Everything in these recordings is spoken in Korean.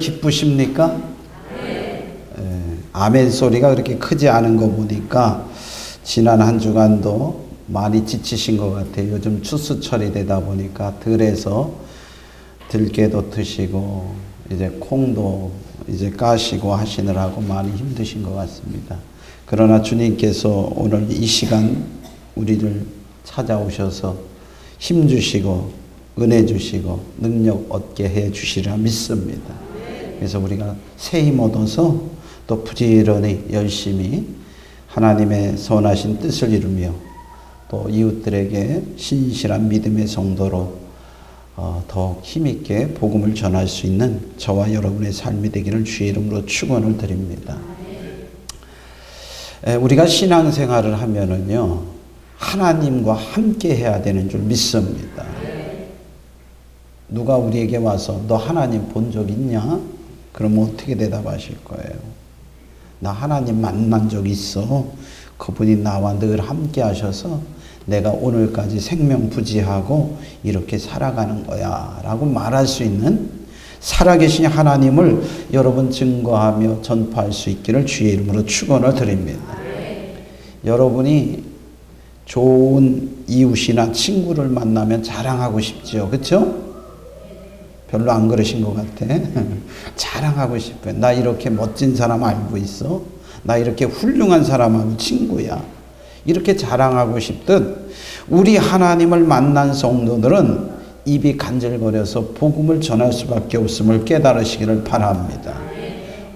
기쁘십니까? 아멘 소리가 그렇게 크지 않은 거 보니까 지난 한 주간도 많이 지치신 것 같아요. 요즘 추수철이 되다 보니까 들에서 들깨도 트시고 이제 콩도 이제 까시고 하시느라고 많이 힘드신 것 같습니다. 그러나 주님께서 오늘 이 시간 우리를 찾아오셔서 힘 주시고 은혜 주시고 능력 얻게 해 주시리라 믿습니다. 그래서 우리가 새 힘 얻어서 또 부지런히 열심히 하나님의 선하신 뜻을 이루며 또 이웃들에게 신실한 믿음의 성도로 더욱 힘있게 복음을 전할 수 있는 저와 여러분의 삶이 되기를 주의 이름으로 축원을 드립니다. 우리가 신앙생활을 하면은요 하나님과 함께 해야 되는 줄 믿습니다. 누가 우리에게 와서 너 하나님 본 적 있냐? 그러면 어떻게 대답하실 거예요? 나 하나님 만난 적 있어. 그분이 나와 늘 함께 하셔서 내가 오늘까지 생명부지하고 이렇게 살아가는 거야 라고 말할 수 있는 살아계신 하나님을 여러분 증거하며 전파할 수 있기를 주의 이름으로 축원을 드립니다. 여러분이 좋은 이웃이나 친구를 만나면 자랑하고 싶죠. 그렇죠? 별로 안 그러신 것 같아. 자랑하고 싶어요. 나 이렇게 멋진 사람 알고 있어. 나 이렇게 훌륭한 사람하고 친구야. 이렇게 자랑하고 싶듯 우리 하나님을 만난 성도들은 입이 간질거려서 복음을 전할 수밖에 없음을 깨달으시기를 바랍니다.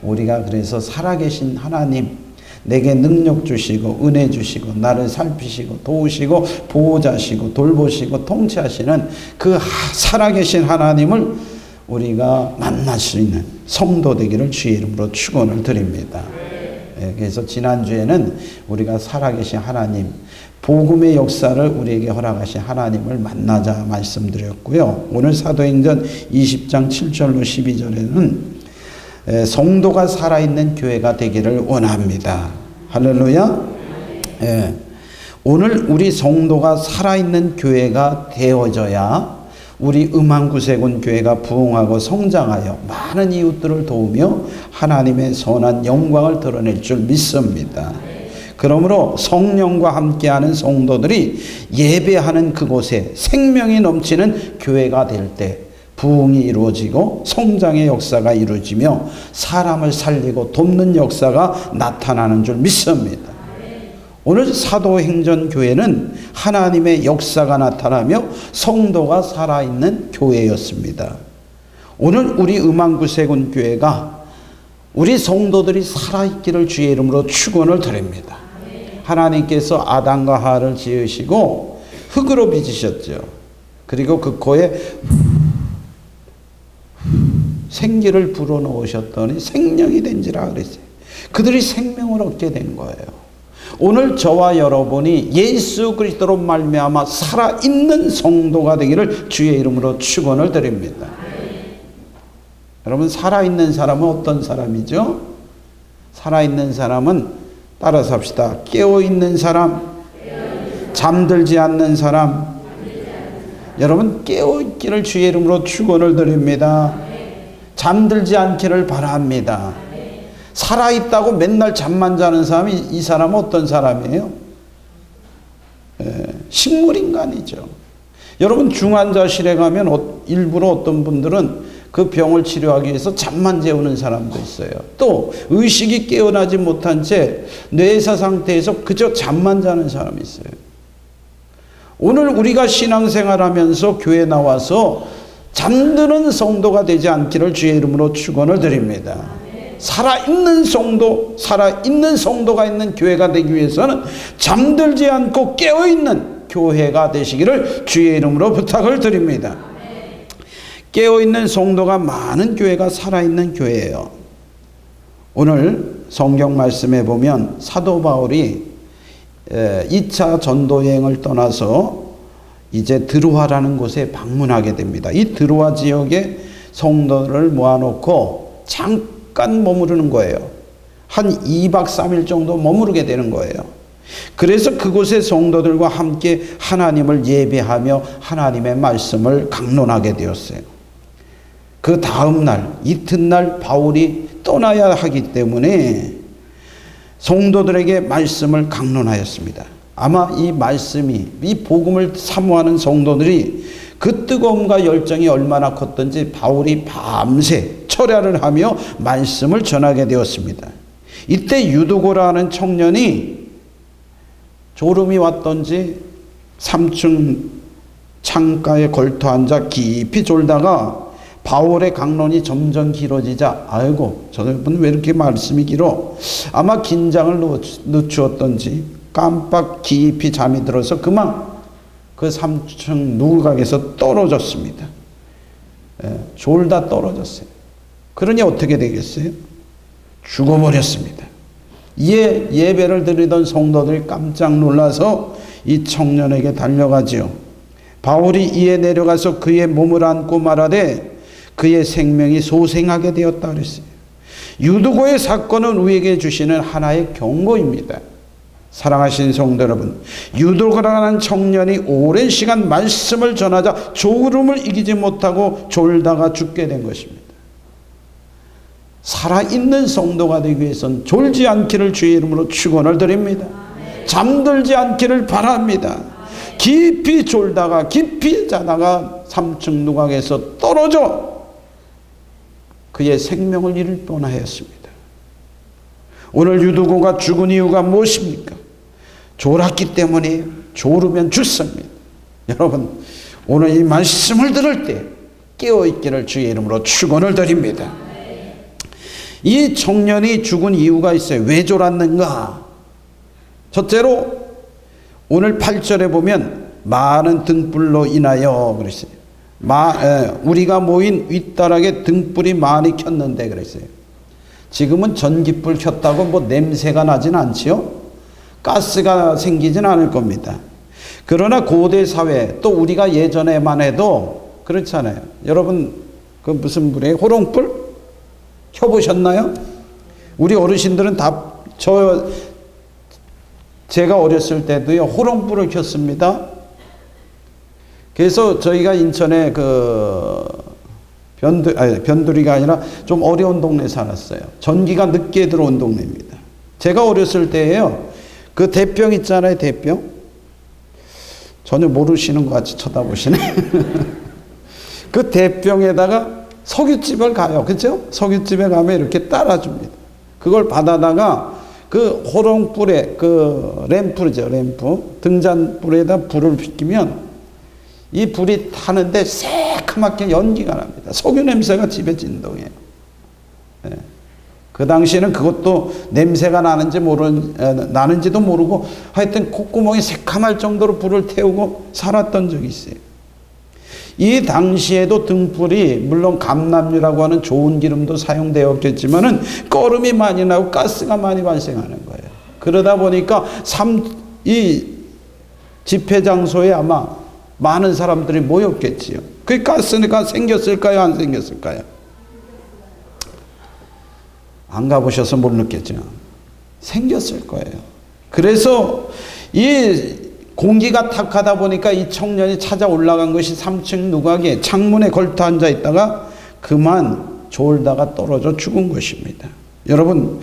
우리가 그래서 살아계신 하나님, 내게 능력 주시고 은혜 주시고 나를 살피시고 도우시고 보호자시고 돌보시고 통치하시는 그 살아계신 하나님을 우리가 만날 수 있는 성도 되기를 주의 이름으로 축원을 드립니다. 그래서 지난주에는 우리가 살아계신 하나님, 복음의 역사를 우리에게 허락하신 하나님을 만나자 말씀드렸고요. 오늘 사도행전 20장 7절로 12절에는 성도가 살아있는 교회가 되기를 원합니다. 할렐루야. 오늘 우리 성도가 살아있는 교회가 되어져야 우리 음암구세군 교회가 부흥하고 성장하여 많은 이웃들을 도우며 하나님의 선한 영광을 드러낼 줄 믿습니다. 그러므로 성령과 함께하는 성도들이 예배하는 그곳에 생명이 넘치는 교회가 될 때 부흥이 이루어지고 성장의 역사가 이루어지며 사람을 살리고 돕는 역사가 나타나는 줄 믿습니다. 오늘 사도행전 교회는 하나님의 역사가 나타나며 성도가 살아있는 교회였습니다. 오늘 우리 음암구세군 교회가 우리 성도들이 살아있기를 주의 이름으로 축원을 드립니다. 하나님께서 아담과 하와를 지으시고 흙으로 빚으셨죠. 그리고 그 코에 생기를 불어넣으셨더니 생명이 된지라 그랬어요. 그들이 생명을 얻게 된 거예요. 오늘 저와 여러분이 예수 그리스도로 말미암아 살아있는 성도가 되기를 주의 이름으로 축원을 드립니다. 여러분, 살아있는 사람은 어떤 사람이죠? 살아있는 사람은 따라서 합시다. 깨어있는 사람, 잠들지 않는 사람. 여러분, 깨어있기를 주의 이름으로 축원을 드립니다. 잠들지 않기를 바랍니다. 살아있다고 맨날 잠만 자는 사람이 이 사람은 어떤 사람이에요? 식물인간이죠. 여러분, 중환자실에 가면 일부러 어떤 분들은 그 병을 치료하기 위해서 잠만 재우는 사람도 있어요. 또 의식이 깨어나지 못한 채 뇌사 상태에서 그저 잠만 자는 사람이 있어요. 오늘 우리가 신앙생활하면서 교회 나와서 잠드는 성도가 되지 않기를 주의 이름으로 축원을 드립니다. 살아있는 성도, 살아있는 성도가 있는 교회가 되기 위해서는 잠들지 않고 깨어있는 교회가 되시기를 주의 이름으로 부탁을 드립니다. 깨어있는 성도가 많은 교회가 살아있는 교회예요. 오늘 성경 말씀에 보면 사도 바울이 2차 전도 여행을 떠나서 이제 드로아라는 곳에 방문하게 됩니다. 이 드로아 지역에 성도들을 모아놓고 잠깐 머무르는 거예요. 한 2박 3일 정도 머무르게 되는 거예요. 그래서 그곳의 성도들과 함께 하나님을 예배하며 하나님의 말씀을 강론하게 되었어요. 그 다음 날, 이튿날 바울이 떠나야 하기 때문에 성도들에게 말씀을 강론하였습니다. 아마 이 말씀이, 이 복음을 사모하는 성도들이 그 뜨거움과 열정이 얼마나 컸던지 바울이 밤새 철야를 하며 말씀을 전하게 되었습니다. 이때 유두고라는 청년이 졸음이 왔던지 3층 창가에 걸터 앉아 깊이 졸다가 바울의 강론이 점점 길어지자, 아이고 저분 왜 이렇게 말씀이 길어? 아마 긴장을 늦추었던지 깜빡 깊이 잠이 들어서 그만 그 3층 누각에서 떨어졌습니다. 졸다 떨어졌어요. 그러니 어떻게 되겠어요? 죽어버렸습니다. 이에 예배를 드리던 성도들이 깜짝 놀라서 이 청년에게 달려가지요. 바울이 이에 내려가서 그의 몸을 안고 말하되 그의 생명이 소생하게 되었다 그랬어요. 유두고의 사건은 우리에게 주시는 하나의 경고입니다. 사랑하신 성도 여러분, 유두고라는 청년이 오랜 시간 말씀을 전하자 졸음을 이기지 못하고 졸다가 죽게 된 것입니다. 살아있는 성도가 되기 위해서는 졸지 않기를 주의 이름으로 축원을 드립니다. 잠들지 않기를 바랍니다. 깊이 졸다가 깊이 자다가 3층 누각에서 떨어져 그의 생명을 잃을 뻔하였습니다. 오늘 유두고가 죽은 이유가 무엇입니까? 졸았기 때문에 졸으면 죽습니다. 여러분, 오늘 이 말씀을 들을 때 깨어있기를 주의 이름으로 축원을 드립니다. 이 청년이 죽은 이유가 있어요. 왜 졸았는가? 첫째로 오늘 8절에 보면 많은 등불로 인하여 그랬어요. 우리가 모인 윗다락에 등불이 많이 켰는데 그랬어요. 지금은 전기불 켰다고 뭐 냄새가 나진 않지요? 가스가 생기진 않을 겁니다. 그러나 고대 사회, 또 우리가 예전에만 해도 그렇잖아요. 여러분 그 무슨 불이에요? 호롱불? 켜보셨나요? 우리 어르신들은 다 제가 어렸을 때도요 호롱불을 켰습니다. 그래서 저희가 인천에 변두리가 아니라 좀 어려운 동네에 살았어요. 전기가 늦게 들어온 동네입니다. 제가 어렸을 때에요. 그 대병 있잖아요, 대병. 전혀 모르시는 것 같이 쳐다보시네. 그 대병에다가 석유집을 가요. 그죠? 석유집에 가면 이렇게 따라줍니다. 그걸 받아다가 그 호롱불에 그 램프죠, 램프. 등잔불에다 불을 피우면 이 불이 타는데 새카맣게 연기가 납니다. 석유 냄새가 집에 진동해요. 네. 그 당시에는 그것도 냄새가 나는지도 모르고 하여튼 콧구멍이 새카말 정도로 불을 태우고 살았던 적이 있어요. 이 당시에도 등불이 물론 감람유라고 하는 좋은 기름도 사용되었겠지만은 꺼름이 많이 나고 가스가 많이 발생하는 거예요. 그러다 보니까 이 집회 장소에 아마 많은 사람들이 모였겠지요. 그 가스가 생겼을까요? 안 생겼을까요? 안 가보셔서 모르겠죠. 생겼을 거예요. 그래서 이 공기가 탁하다 보니까 이 청년이 찾아 올라간 것이 3층 누각에 창문에 걸터 앉아 있다가 그만 졸다가 떨어져 죽은 것입니다. 여러분,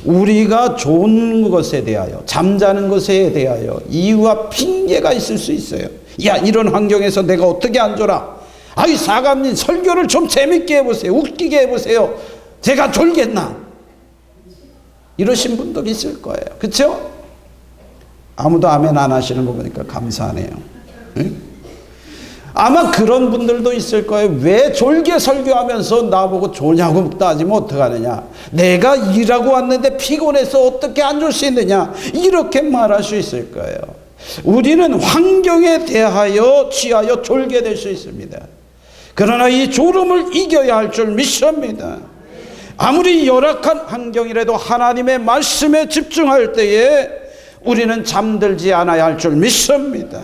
우리가 좋은 것에 대하여, 잠자는 것에 대하여 이유와 핑계가 있을 수 있어요. 야, 이런 환경에서 내가 어떻게 안 졸아? 아이, 사감님 설교를 좀 재밌게 해보세요. 웃기게 해보세요. 제가 졸겠나? 이러신 분도 있을 거예요. 그렇죠? 아무도 아멘 안 하시는 거 보니까 감사하네요. 응? 아마 그런 분들도 있을 거예요. 왜 졸게 설교하면서 나보고 졸냐고 따지면 어떡하느냐. 내가 일하고 왔는데 피곤해서 어떻게 안 졸 수 있느냐. 이렇게 말할 수 있을 거예요. 우리는 환경에 대하여 취하여 졸게 될 수 있습니다. 그러나 이 졸음을 이겨야 할 줄 믿습니다. 아무리 열악한 환경이라도 하나님의 말씀에 집중할 때에 우리는 잠들지 않아야 할 줄 믿습니다.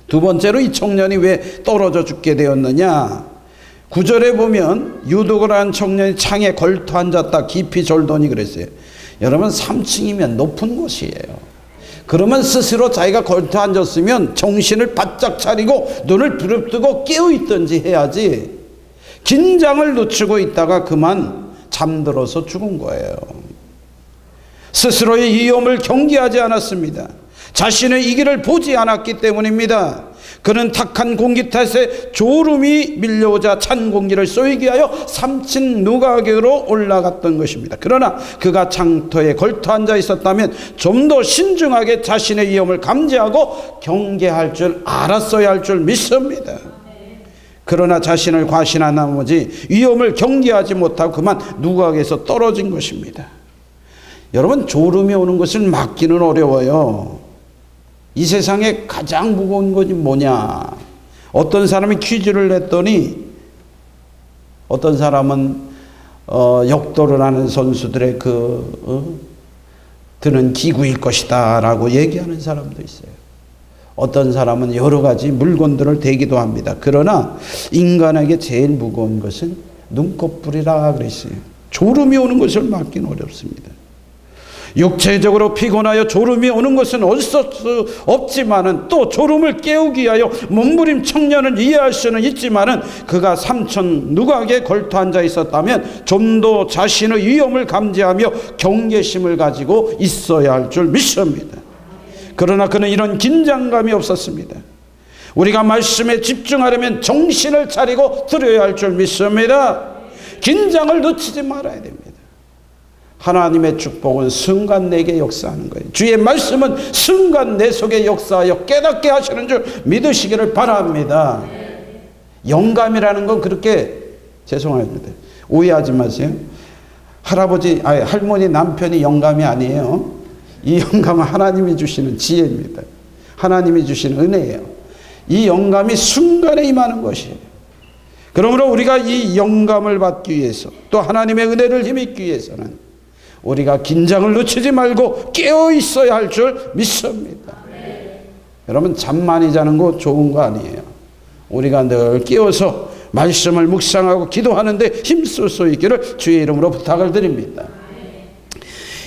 두 번째로 이 청년이 왜 떨어져 죽게 되었느냐? 9절에 보면 유두고라는 청년이 창에 걸터 앉았다 깊이 졸더니 그랬어요. 여러분 3층이면 높은 곳이에요. 그러면 스스로 자기가 걸터 앉았으면 정신을 바짝 차리고 눈을 부릅뜨고 깨어있든지 해야지. 긴장을 늦추고 있다가 그만 잠들어서 죽은 거예요. 스스로의 위험을 경계하지 않았습니다. 자신의 이기를 보지 않았기 때문입니다. 그는 탁한 공기 탓에 졸음이 밀려오자 찬 공기를 쏘이게 하여 3층 누각으로 올라갔던 것입니다. 그러나 그가 장터에 걸터 앉아 있었다면 좀 더 신중하게 자신의 위험을 감지하고 경계할 줄 알았어야 할 줄 믿습니다. 그러나 자신을 과신한 나머지 위험을 경계하지 못하고 그만 누각에서 떨어진 것입니다. 여러분, 졸음이 오는 것을 막기는 어려워요. 이 세상에 가장 무거운 것이 뭐냐? 어떤 사람이 퀴즈를 냈더니 어떤 사람은 역도를 하는 선수들의 드는 기구일 것이다 라고 얘기하는 사람도 있어요. 어떤 사람은 여러 가지 물건들을 대기도 합니다. 그러나 인간에게 제일 무거운 것은 눈꺼풀이라 그랬어요. 졸음이 오는 것을 막기는 어렵습니다. 육체적으로 피곤하여 졸음이 오는 것은 어쩔 수 없지만은 또 졸음을 깨우기 위하여 몸부림 청년을 이해할 수는 있지만은 그가 삼천 누각에 걸터 앉아 있었다면 좀 더 자신의 위험을 감지하며 경계심을 가지고 있어야 할 줄 믿습니다. 그러나 그는 이런 긴장감이 없었습니다. 우리가 말씀에 집중하려면 정신을 차리고 들어야 할 줄 믿습니다. 긴장을 놓치지 말아야 됩니다. 하나님의 축복은 순간 내게 역사하는 거예요. 주의 말씀은 순간 내 속에 역사하여 깨닫게 하시는 줄 믿으시기를 바랍니다. 영감이라는 건 그렇게, 죄송합니다, 오해하지 마세요. 할머니 남편이 영감이 아니에요. 이 영감은 하나님이 주시는 지혜입니다. 하나님이 주시는 은혜예요. 이 영감이 순간에 임하는 것이에요. 그러므로 우리가 이 영감을 받기 위해서 또 하나님의 은혜를 힘입기 위해서는 우리가 긴장을 놓치지 말고 깨어 있어야 할 줄 믿습니다. 여러분, 잠 많이 자는 거 좋은 거 아니에요. 우리가 늘 깨어서 말씀을 묵상하고 기도하는데 힘쓸 수 있기를 주의 이름으로 부탁을 드립니다.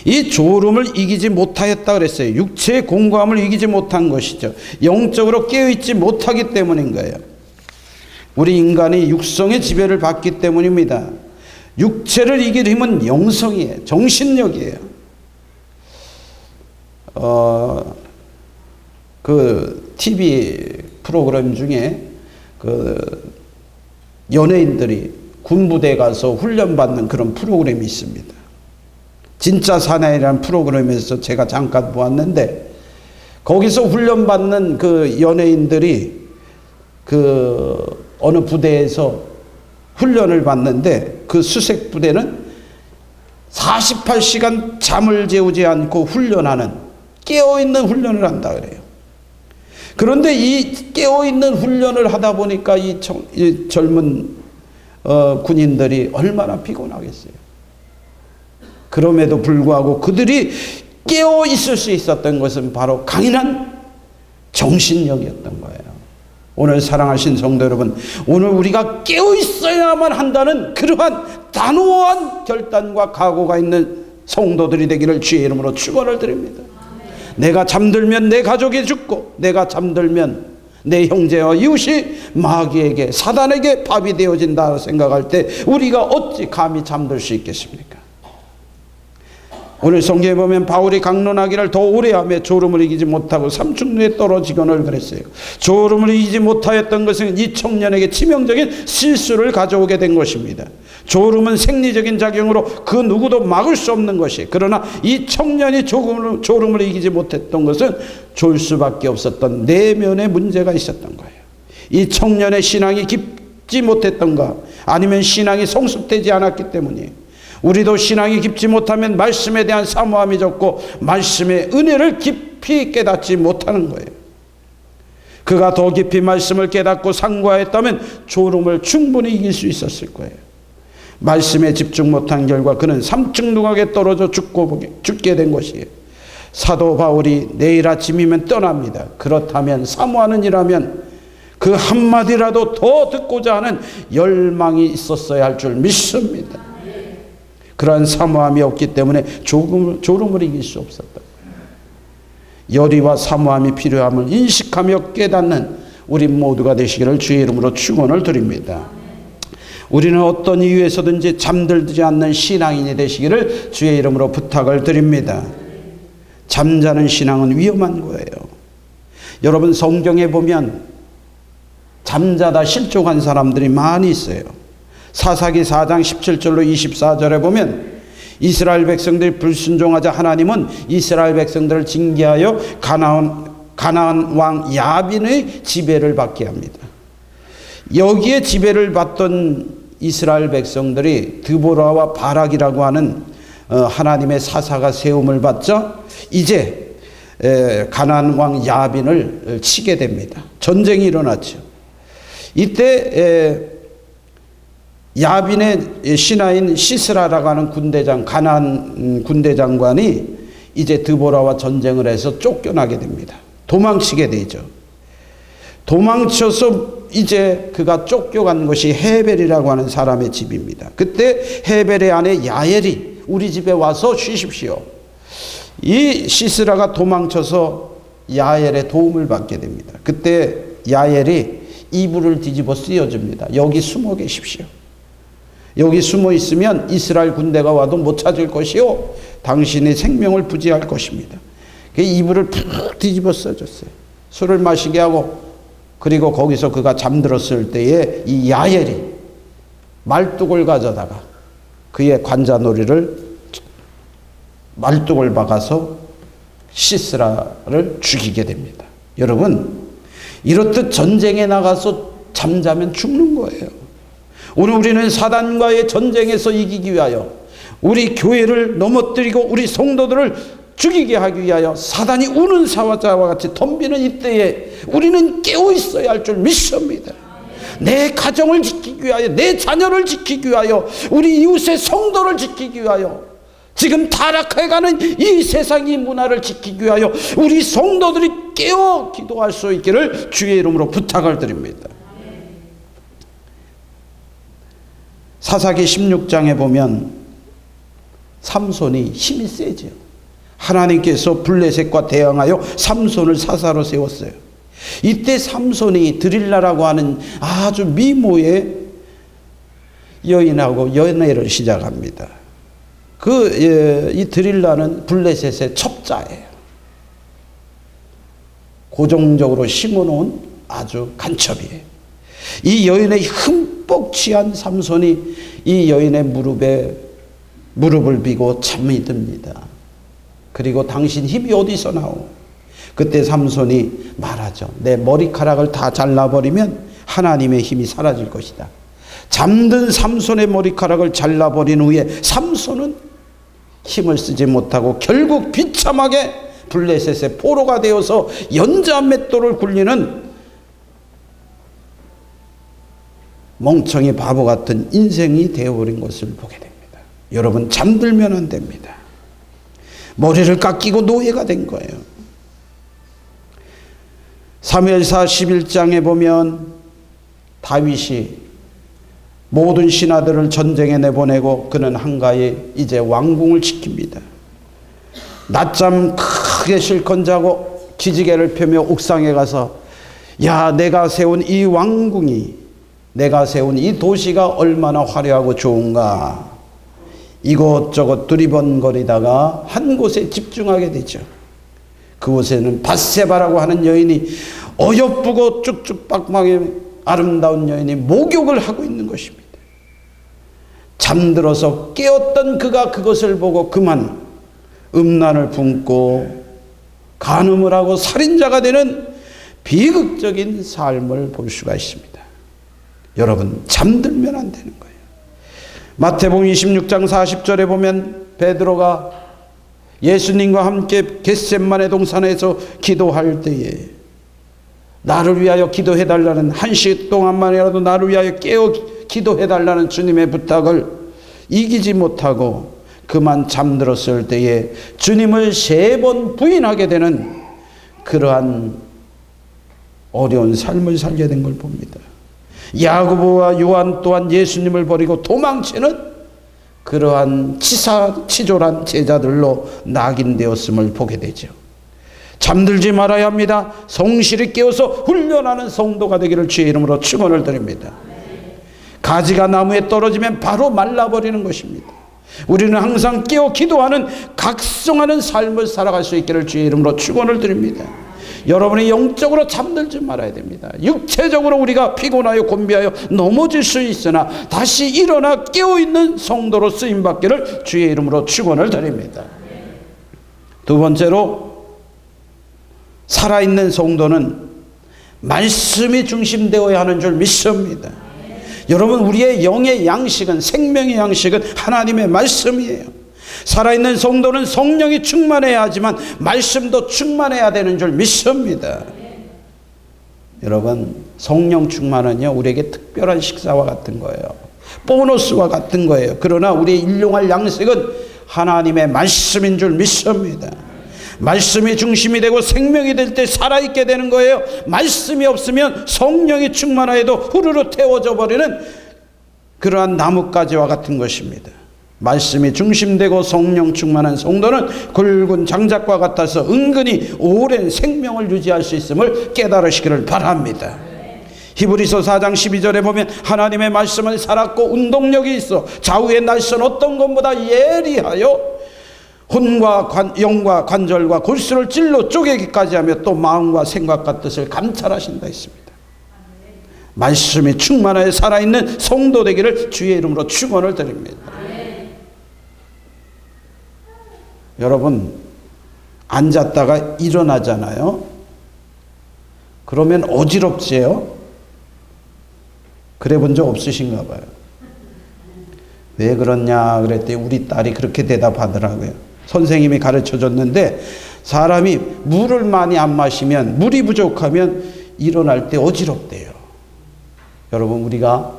이 졸음을 이기지 못하였다 그랬어요. 육체의 공고함을 이기지 못한 것이죠. 영적으로 깨어있지 못하기 때문인 거예요. 우리 인간이 육성의 지배를 받기 때문입니다. 육체를 이길 힘은 영성이에요. 정신력이에요. 그 TV 프로그램 중에 그 연예인들이 군부대 가서 훈련받는 그런 프로그램이 있습니다. 진짜 사나이라는 프로그램에서 제가 잠깐 보았는데, 거기서 훈련받는 그 연예인들이 그 어느 부대에서 훈련을 받는데, 그 수색 부대는 48시간 잠을 재우지 않고 훈련하는, 깨어있는 훈련을 한다 그래요. 그런데 이 깨어있는 훈련을 하다 보니까 이 젊은 군인들이 얼마나 피곤하겠어요. 그럼에도 불구하고 그들이 깨어 있을 수 있었던 것은 바로 강인한 정신력이었던 거예요. 오늘 사랑하신 성도 여러분, 오늘 우리가 깨어 있어야만 한다는 그러한 단호한 결단과 각오가 있는 성도들이 되기를 주의 이름으로 축원을 드립니다. 내가 잠들면 내 가족이 죽고, 내가 잠들면 내 형제와 이웃이 마귀에게, 사단에게 밥이 되어진다 생각할 때 우리가 어찌 감히 잠들 수 있겠습니까? 오늘 성경에 보면 바울이 강론하기를 더 오래 하며 졸음을 이기지 못하고 삼중루에 떨어지거늘 그랬어요. 졸음을 이기지 못하였던 것은 이 청년에게 치명적인 실수를 가져오게 된 것입니다. 졸음은 생리적인 작용으로 그 누구도 막을 수 없는 것이, 그러나 이 청년이 졸음을 이기지 못했던 것은 졸 수밖에 없었던 내면의 문제가 있었던 거예요. 이 청년의 신앙이 깊지 못했던가, 아니면 신앙이 성숙되지 않았기 때문이에요. 우리도 신앙이 깊지 못하면 말씀에 대한 사모함이 적고 말씀의 은혜를 깊이 깨닫지 못하는 거예요. 그가 더 깊이 말씀을 깨닫고 상고하였다면 졸음을 충분히 이길 수 있었을 거예요. 말씀에 집중 못한 결과 그는 삼층누각에 떨어져 죽게 된 것이에요. 사도 바울이 내일 아침이면 떠납니다. 그렇다면 사모하는 이라면 그 한마디라도 더 듣고자 하는 열망이 있었어야 할 줄 믿습니다. 그러한 사모함이 없기 때문에 졸음을 이길 수 없었다. 열의와 사모함이 필요함을 인식하며 깨닫는 우리 모두가 되시기를 주의 이름으로 축원을 드립니다. 우리는 어떤 이유에서든지 잠들지 않는 신앙인이 되시기를 주의 이름으로 부탁을 드립니다. 잠자는 신앙은 위험한 거예요. 여러분, 성경에 보면 잠자다 실족한 사람들이 많이 있어요. 사사기 4장 17절로 24절에 보면 이스라엘 백성들이 불순종하자 하나님은 이스라엘 백성들을 징계하여 가나안 왕 야빈의 지배를 받게 합니다. 여기에 지배를 받던 이스라엘 백성들이 드보라와 바락이라고 하는 하나님의 사사가 세움을 받자 이제 가나안 왕 야빈을 치게 됩니다. 전쟁이 일어났죠. 이때 야빈의 신하인 시스라라고 하는 군대장, 가나안 군대장관이 이제 드보라와 전쟁을 해서 쫓겨나게 됩니다. 도망치게 되죠. 도망쳐서 이제 그가 쫓겨간 것이 헤벨이라고 하는 사람의 집입니다. 그때 헤벨의 아내 야엘이 우리 집에 와서 쉬십시오. 이 시스라가 도망쳐서 야엘의 도움을 받게 됩니다. 그때 야엘이 이불을 뒤집어 씌워줍니다. 여기 숨어 계십시오. 여기 숨어 있으면 이스라엘 군대가 와도 못 찾을 것이요 당신의 생명을 부지할 것입니다. 이불을 푹 뒤집어 써줬어요. 술을 마시게 하고, 그리고 거기서 그가 잠들었을 때에 이 야엘이 말뚝을 가져다가 그의 관자놀이를 말뚝을 박아서 시스라를 죽이게 됩니다. 여러분, 이렇듯 전쟁에 나가서 잠자면 죽는 거예요. 오늘 우리는 사단과의 전쟁에서 이기기 위하여 우리 교회를 넘어뜨리고 우리 성도들을 죽이게 하기 위하여 사단이 우는 사자와 같이 덤비는 이때에 우리는 깨어 있어야 할 줄 믿습니다. 내 가정을 지키기 위하여, 내 자녀를 지키기 위하여, 우리 이웃의 성도를 지키기 위하여, 지금 타락해가는 이 세상의 문화를 지키기 위하여 우리 성도들이 깨어 기도할 수 있기를 주의 이름으로 부탁을 드립니다. 사사기 16장에 보면 삼손이 힘이 세죠. 하나님께서 블레셋과 대항하여 삼손을 사사로 세웠어요. 이때 삼손이 드릴라라고 하는 아주 미모의 여인하고 연애를 시작합니다. 이 드릴라는 블레셋의 첩자예요. 고정적으로 심어놓은 아주 간첩이에요. 이 여인의 흠뻑 취한 삼손이 이 여인의 무릎을 비고 잠이 듭니다. 그리고 당신 힘이 어디서 나오? 그때 삼손이 말하죠. 내 머리카락을 다 잘라버리면 하나님의 힘이 사라질 것이다. 잠든 삼손의 머리카락을 잘라버린 후에 삼손은 힘을 쓰지 못하고 결국 비참하게 블레셋의 포로가 되어서 연자맷돌을 굴리는 멍청이 바보 같은 인생이 되어버린 것을 보게 됩니다. 여러분, 잠들면 안 됩니다. 머리를 깎이고 노예가 된 거예요. 사무엘사 11장에 보면 다윗이 모든 신하들을 전쟁에 내보내고 그는 한가히 이제 왕궁을 지킵니다. 낮잠 크게 실컷 자고 기지개를 펴며 옥상에 가서, 야, 내가 세운 이 왕궁이, 내가 세운 이 도시가 얼마나 화려하고 좋은가. 이것저것 두리번거리다가 한 곳에 집중하게 되죠. 그곳에는 밧세바라고 하는 여인이, 어여쁘고 쭉쭉빡빡하게 아름다운 여인이 목욕을 하고 있는 것입니다. 잠들어서 깨었던 그가 그것을 보고 그만 음란을 품고 간음을 하고 살인자가 되는 비극적인 삶을 볼 수가 있습니다. 여러분, 잠들면 안 되는 거예요. 마태복음 26장 40절에 보면 베드로가 예수님과 함께 겟셋마네 동산에서 기도할 때에 나를 위하여 기도해달라는, 1시간 동안만이라도 나를 위하여 깨어 기도해달라는 주님의 부탁을 이기지 못하고 그만 잠들었을 때에 주님을 3번 부인하게 되는 그러한 어려운 삶을 살게 된 걸 봅니다. 야고보와 요한 또한 예수님을 버리고 도망치는 그러한 치졸한 제자들로 낙인되었음을 보게 되죠. 잠들지 말아야 합니다. 성실히 깨어서 훈련하는 성도가 되기를 주의 이름으로 축원을 드립니다. 가지가 나무에 떨어지면 바로 말라버리는 것입니다. 우리는 항상 깨어 기도하는 각성하는 삶을 살아갈 수 있기를 주의 이름으로 축원을 드립니다. 여러분이 영적으로 잠들지 말아야 됩니다. 육체적으로 우리가 피곤하여 곤비하여 넘어질 수 있으나 다시 일어나 깨어있는 성도로 쓰임받기를 주의 이름으로 축원을 드립니다. 두 번째로, 살아있는 성도는 말씀이 중심되어야 하는 줄 믿습니다. 여러분, 우리의 영의 양식은, 생명의 양식은 하나님의 말씀이에요. 살아있는 성도는 성령이 충만해야 하지만 말씀도 충만해야 되는 줄 믿습니다. 여러분, 성령 충만은요, 우리에게 특별한 식사와 같은 거예요. 보너스와 같은 거예요. 그러나 우리의 일용할 양식은 하나님의 말씀인 줄 믿습니다. 말씀이 중심이 되고 생명이 될 때 살아있게 되는 거예요. 말씀이 없으면 성령이 충만하여도 후루룩 태워져 버리는 그러한 나뭇가지와 같은 것입니다. 말씀이 중심되고 성령 충만한 성도는 굵은 장작과 같아서 은근히 오랜 생명을 유지할 수 있음을 깨달으시기를 바랍니다. 히브리서 4장 12절에 보면 하나님의 말씀은 살았고 운동력이 있어 좌우의 날선 어떤 것보다 예리하여 혼과 영과 관절과 골수를 찔러 쪼개기까지 하며 또 마음과 생각과 뜻을 감찰하신다 했습니다. 말씀이 충만하여 살아있는 성도 되기를 주의 이름으로 축원을 드립니다. 여러분, 앉았다가 일어나잖아요. 그러면 어지럽지요? 그래 본 적 없으신가 봐요. 왜 그러냐 그랬더니 우리 딸이 그렇게 대답하더라고요. 선생님이 가르쳐 줬는데 사람이 물을 많이 안 마시면, 물이 부족하면 일어날 때 어지럽대요. 여러분, 우리가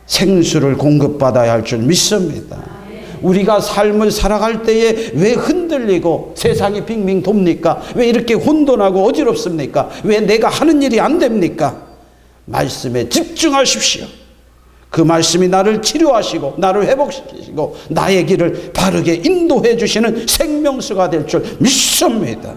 생수를 공급받아야 할 줄 믿습니다. 우리가 삶을 살아갈 때에 왜 흔들리고 세상이 빙빙 돕니까? 왜 이렇게 혼돈하고 어지럽습니까? 왜 내가 하는 일이 안 됩니까? 말씀에 집중하십시오. 그 말씀이 나를 치료하시고 나를 회복시키시고 나의 길을 바르게 인도해 주시는 생명수가 될 줄 믿습니다.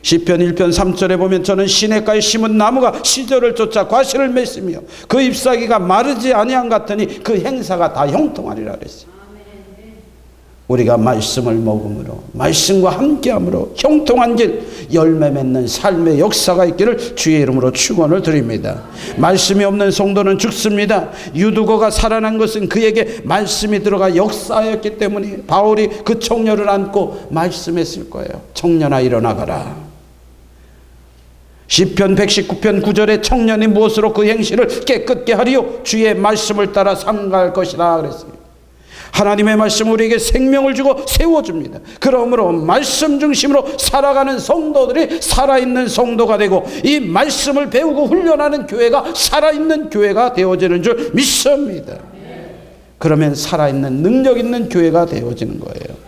시편 1편 3절에 보면 저는 시냇가에 심은 나무가 시절을 쫓아 과실을 맺으며 그 잎사귀가 마르지 아니한 같으니 그 행사가 다 형통하리라 그랬어요. 우리가 말씀을 먹음으로, 말씀과 함께함으로 형통한 길, 열매 맺는 삶의 역사가 있기를 주의 이름으로 축원을 드립니다. 말씀이 없는 성도는 죽습니다. 유두거가 살아난 것은 그에게 말씀이 들어가 역사였기 때문에 바울이 그 청년을 안고 말씀했을 거예요. 청년아 일어나가라. 시편 119편 9절에 청년이 무엇으로 그 행실을 깨끗게 하리요? 주의 말씀을 따라 상가할 것이라 그랬어요. 하나님의 말씀은 우리에게 생명을 주고 세워줍니다. 그러므로 말씀 중심으로 살아가는 성도들이 살아있는 성도가 되고 이 말씀을 배우고 훈련하는 교회가 살아있는 교회가 되어지는 줄 믿습니다. 그러면 살아있는 능력 있는 교회가 되어지는 거예요.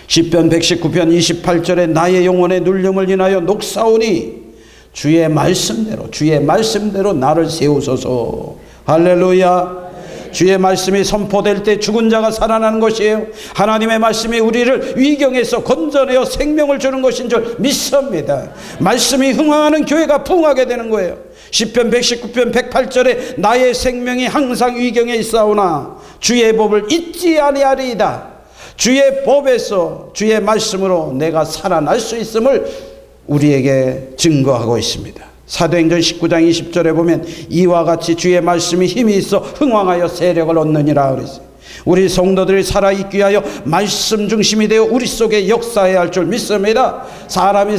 시편 119편 28절에 나의 영혼의 눌림을 인하여 녹사오니 주의 말씀대로 나를 세우소서. 할렐루야. 주의 말씀이 선포될 때 죽은 자가 살아나는 것이에요. 하나님의 말씀이 우리를 위경에서 건져내어 생명을 주는 것인 줄 믿습니다. 말씀이 흥황하는 교회가 부흥하게 되는 거예요. 시편 119편 108절에 나의 생명이 항상 위경에 있사오나 주의 법을 잊지 아니하리이다. 주의 법에서 주의 말씀으로 내가 살아날 수 있음을 우리에게 증거하고 있습니다. 사도행전 19장 20절에 보면 이와 같이 주의 말씀이 힘이 있어 흥왕하여 세력을 얻느니라 그랬어요. 우리 성도들이 살아있기 위하여 말씀 중심이 되어 우리 속에 역사해야 할 줄 믿습니다. 사람이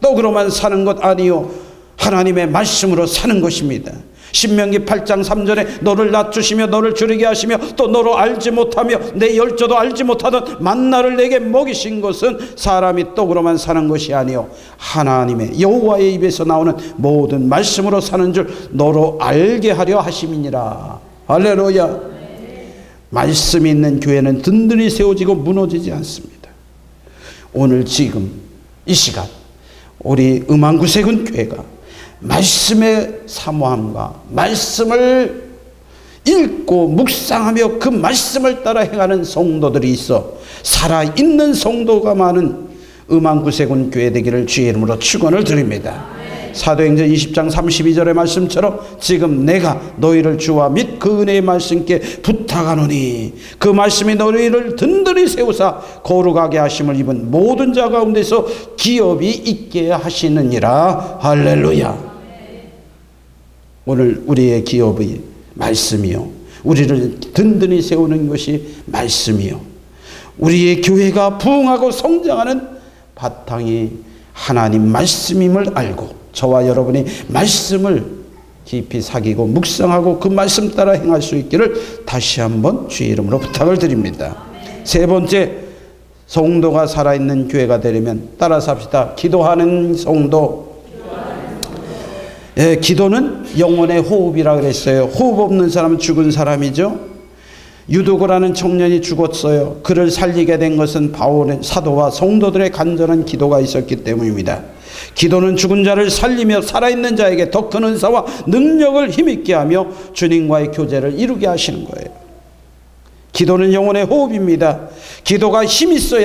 떡으로만 사는 것 아니요 하나님의 말씀으로 사는 것입니다. 신명기 8장 3절에 너를 낮추시며 너를 줄이게 하시며 또 너로 알지 못하며 내 열조도 알지 못하던 만나를 내게 먹이신 것은 사람이 떡으로만 사는 것이 아니요 하나님의 여호와의 입에서 나오는 모든 말씀으로 사는 줄 너로 알게 하려 하심이니라. 할렐루야. 말씀이 있는 교회는 든든히 세워지고 무너지지 않습니다. 오늘 지금 이 시간 우리 음안구세군 교회가 말씀의 사모함과 말씀을 읽고 묵상하며 그 말씀을 따라 행하는 성도들이 있어 살아있는 성도가 많은 음안구세군 교회 되기를 주의 이름으로 축원을 드립니다. 사도행전 20장 32절의 말씀처럼 지금 내가 너희를 주와 및 그 은혜의 말씀께 부탁하노니 그 말씀이 너희를 든든히 세우사 거룩하게 하심을 입은 모든 자 가운데서 기업이 있게 하시느니라. 할렐루야. 오늘 우리의 기업의 말씀이요, 우리를 든든히 세우는 것이 말씀이요, 우리의 교회가 부흥하고 성장하는 바탕이 하나님 말씀임을 알고 저와 여러분이 말씀을 깊이 사귀고 묵상하고 그 말씀 따라 행할 수 있기를 다시 한번 주의 이름으로 부탁을 드립니다. 세 번째, 성도가 살아있는 교회가 되려면 따라서 합시다. 기도하는 성도. 예, 기도는 영혼의 호흡이라 그랬어요. 호흡 없는 사람은 죽은 사람이죠. 유도고라는 청년이 죽었어요. 그를 살리게 된 것은 바울의 사도와 성도들의 간절한 기도가 있었기 때문입니다. 기도는 죽은 자를 살리며 살아있는 자에게 더 큰 은사와 능력을 힘있게 하며 주님과의 교제를 이루게 하시는 거예요. 기도는 영혼의 호흡입니다. 기도가 힘 있어야